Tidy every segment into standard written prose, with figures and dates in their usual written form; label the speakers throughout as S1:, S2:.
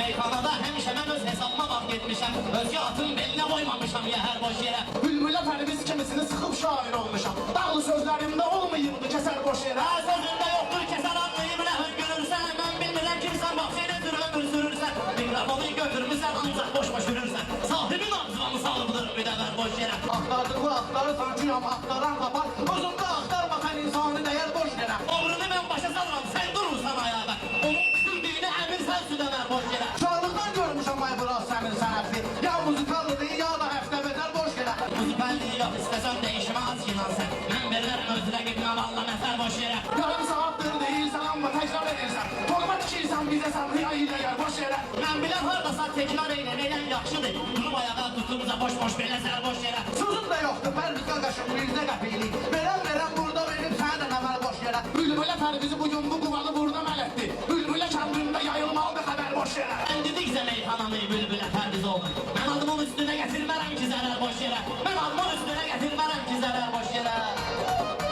S1: Meyxanada həmişə mən öz hesabıma vaxt getmişəm. Özgə atın belinə qoymamışam ya hər boş yerə.
S2: Bülbülə pərviz kimisini sıxıb şair olmuşam. Dağlı sözlərimdə olmayıbdı kəsər boş yerə.
S1: Sözümdə yoxdur kəsər anlayıb nə höngürürsən. Mən bilmirəm kimsən, bax seni tür ömür sürürsən. Mikrofonu götürmüsən, ancaq boş-boş yürürsən. Sahibin ağzıvanı salıbdır müdəvər boş yerə.
S2: Axtardığı axtarı sancıyam, axtaran tapar. Özümdə axtarma sən insanı dəyər boş yerə.
S1: Oğrunu mən başa salıram, sən durursan ayağa. Onun küldüyünə əmir sən südənər boş yerə.
S2: Uşaqlıqdan görmüşəm ay biraz sənin sənəfi. Ya muzikallıdır, ya da həftə bedər boş yerə.
S1: Müzibəlliyi yox, istəsən dəyişimə az kinan sən. Mən verirəm öz rəqibinə valla nəfər boş yerə.
S2: Yarım saatdır deyirsən, amma təkrar edirsən. Torba tikirsən, bizə sən riya ilə yer boş yerə.
S1: Mən bilən hardasa təkrar eylən yaxşıdır. Durub ayağa tutduğumuza boş-boş belə sər boş yerə.
S2: Sözüm də yoxdur, pərviz qaqaşım, yüzdə qəpiklik. Verəm burada verib sənə əməl boş yerə. Bülbülə pərvizi bugün bu quvalı burada mələtdir. Bülbülə kəndində yayılmalıdır xəbər boş yerə.
S1: Mən dedikcə meyxananı bülbülə pərviz oldu. Mən adımın üstünə gətirmərəm ki zərər boş yerə. Mən adımın üstünə gətirmərəm ki zərər boş yerə.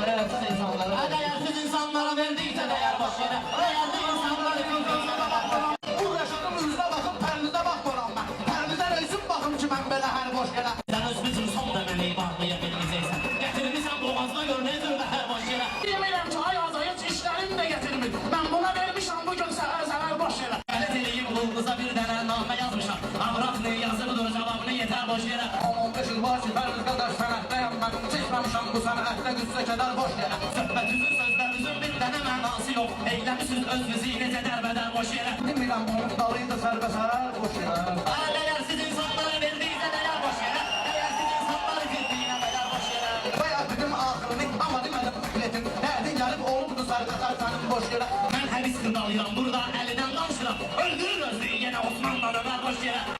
S2: Dəyərsiz insanlara.
S1: Dəyərsiz insanlara verdikcə dəyər boş yerə. Dəyərli insanları gözünə baxmaram.
S2: Bu yaşadığım üzrə baxıb pərvizə baxmaram mən. Pərvizə reysim baxım ki mən belə hər boş yerə.
S1: Sən öz bizim son deməliyi bağlaya bilməyəcəksən. Gətirmişsən boğazına gör nə cür hər boş yerə.
S2: Demirəm ki ay azayıc işlərim də gətirmir. Mən buna vermişəm bugün səhər səhər boş yerə.
S1: Qələt eləyib qulquza bir dənə namə yazmışam. Avraqlı yazıqdır cavabını yetər boş yerə.
S2: 15 il var ki pərviz qadaş sənətdəyəm mən. Çəkməmişəm bu sənətdə qüssə kədər boş yerə.
S1: Söhbətinizin sözlərinizin bir dənə mənası yox. Eyləmişsiniz özünüzü necə dərbədər boş yerə.
S2: Demirəm bunun dalıydı sərbəsər boş yerə.
S1: Dəyərsiz insanlara verdiysə dəyər boş yerə. Dəyərsiz insanları girdiyinə dəyər boş yerə.
S2: Bayağı dedim axırını amma demədim biletim. Nərdin gəlib olubdu sərbəsər sənin boş yerə.
S1: Mən həbis qıdalıram burada əlidən danışıram. Öldürür özlüyü yenə Osmanlıları ver boş yerə.